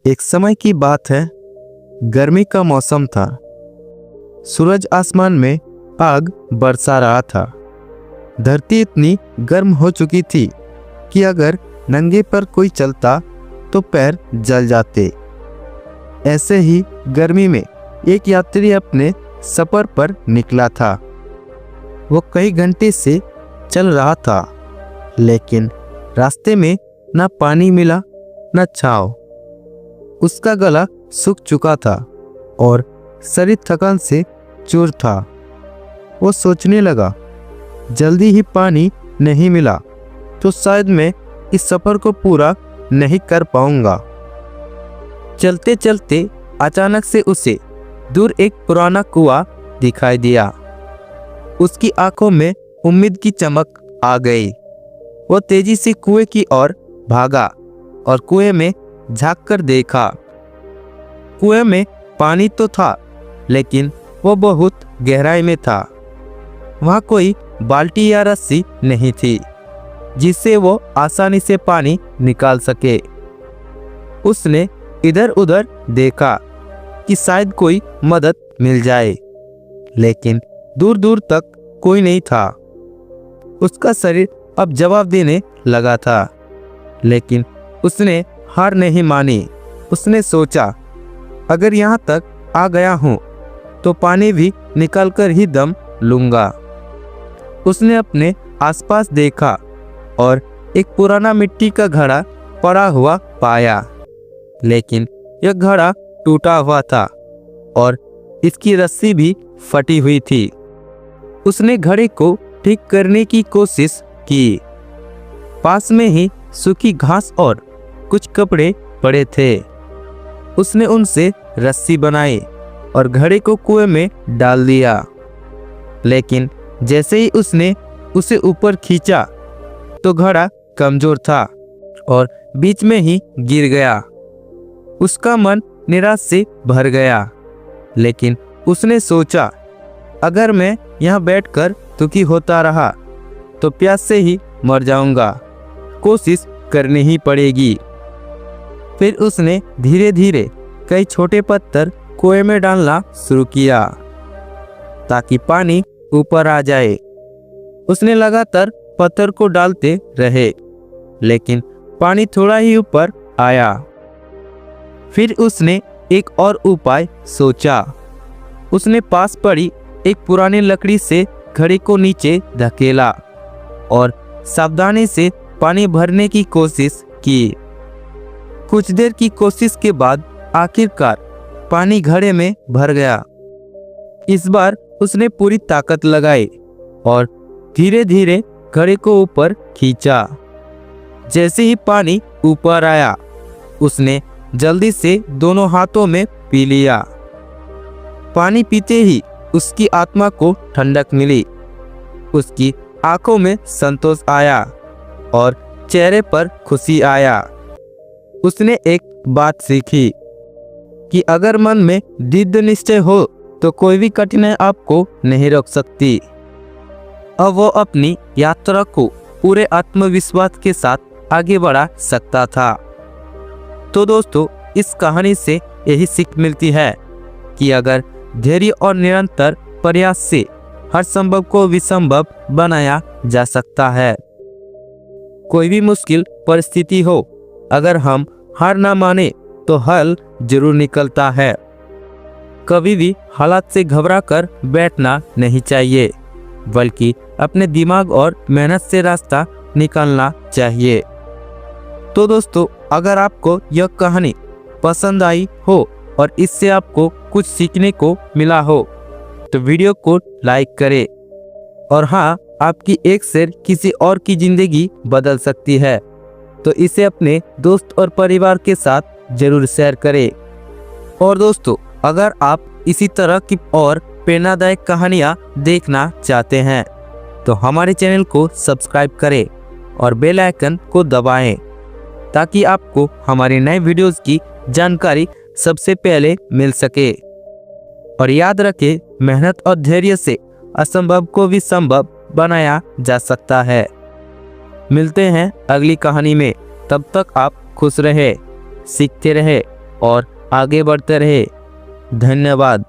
एक समय की बात है, गर्मी का मौसम था। सूरज आसमान में आग बरसा रहा था। धरती इतनी गर्म हो चुकी थी कि अगर नंगे पर कोई चलता तो पैर जल जाते। ऐसे ही गर्मी में एक यात्री अपने सफर पर निकला था। वो कई घंटे से चल रहा था, लेकिन रास्ते में न पानी मिला न छांव। उसका गला सूख चुका था और शरीर थकान से चूर था। वो सोचने लगा, जल्दी ही पानी नहीं मिला तो शायद मैं इस सफर को पूरा नहीं कर पाऊंगा। चलते चलते अचानक से उसे दूर एक पुराना कुआं दिखाई दिया। उसकी आंखों में उम्मीद की चमक आ गई। वो तेजी से कुएं की ओर भागा और कुएं में झांककर देखा। कुएं में पानी तो था, लेकिन वो बहुत गहराई में था। वहां कोई बाल्टी या रस्सी नहीं थी जिससे वो आसानी से पानी निकाल सके। उसने इधर उधर देखा कि शायद कोई मदद मिल जाए, लेकिन दूर दूर तक कोई नहीं था। उसका शरीर अब जवाब देने लगा था, लेकिन उसने हार नहीं मानी। उसने सोचा, अगर यहाँ तक आ गया हूँ तो पानी भी निकालकर ही दम लूंगा। उसने अपने आसपास देखा और एक पुराना मिट्टी का घड़ा पड़ा हुआ पाया, लेकिन यह घड़ा टूटा हुआ था और इसकी रस्सी भी फटी हुई थी। उसने घड़े को ठीक करने की कोशिश की। पास में ही सूखी घास और कुछ कपड़े पड़े थे। उसने उनसे रस्सी बनाई और घड़े को कुएं में डाल दिया, लेकिन जैसे ही उसने उसे ऊपर खींचा तो घड़ा कमजोर था और बीच में ही गिर गया। उसका मन निराश से भर गया, लेकिन उसने सोचा, अगर मैं यहाँ बैठकर दुखी होता रहा तो प्यास से ही मर जाऊंगा। कोशिश करनी ही पड़ेगी। फिर उसने धीरे धीरे कई छोटे पत्थर कुएं में डालना शुरू किया ताकि पानी ऊपर आ जाए। उसने लगातार पत्थर को डालते रहे, लेकिन पानी थोड़ा ही ऊपर आया। फिर उसने एक और उपाय सोचा। उसने पास पड़ी एक पुरानी लकड़ी से घड़े को नीचे धकेला और सावधानी से पानी भरने की कोशिश की। कुछ देर की कोशिश के बाद आखिरकार पानी घड़े में भर गया। इस बार उसने पूरी ताकत लगाई और धीरे धीरे घड़े को ऊपर खींचा। जैसे ही पानी ऊपर आया, उसने जल्दी से दोनों हाथों में पी लिया। पानी पीते ही उसकी आत्मा को ठंडक मिली। उसकी आंखों में संतोष आया और चेहरे पर खुशी आया। उसने एक बात सीखी कि अगर मन में दृढ़ निश्चय हो तो कोई भी कठिनाई आपको नहीं रोक सकती। अब वो अपनी यात्रा को पूरे आत्मविश्वास के साथ आगे बढ़ा सकता था। तो दोस्तों, इस कहानी से यही सीख मिलती है कि अगर धैर्य और निरंतर प्रयास से हर संभव को विसंभव बनाया जा सकता है। कोई भी मुश्किल परिस्थिति हो, अगर हम हार ना माने तो हल जरूर निकलता है। कभी भी हालात से घबराकर बैठना नहीं चाहिए, बल्कि अपने दिमाग और मेहनत से रास्ता निकालना चाहिए। तो दोस्तों, अगर आपको यह कहानी पसंद आई हो और इससे आपको कुछ सीखने को मिला हो तो वीडियो को लाइक करें। और हाँ, आपकी एक शेयर किसी और की जिंदगी बदल सकती है, तो इसे अपने दोस्त और परिवार के साथ जरूर शेयर करें। और दोस्तों, अगर आप इसी तरह की और प्रेरणादायक कहानियाँ देखना चाहते हैं तो हमारे चैनल को सब्सक्राइब करें और बेल आइकन को दबाएं, ताकि आपको हमारे नए वीडियोस की जानकारी सबसे पहले मिल सके। और याद रखें, मेहनत और धैर्य से असंभव को भी संभव बनाया जा सकता है। मिलते हैं अगली कहानी में। तब तक आप खुश रहे, सीखते रहे और आगे बढ़ते रहे। धन्यवाद।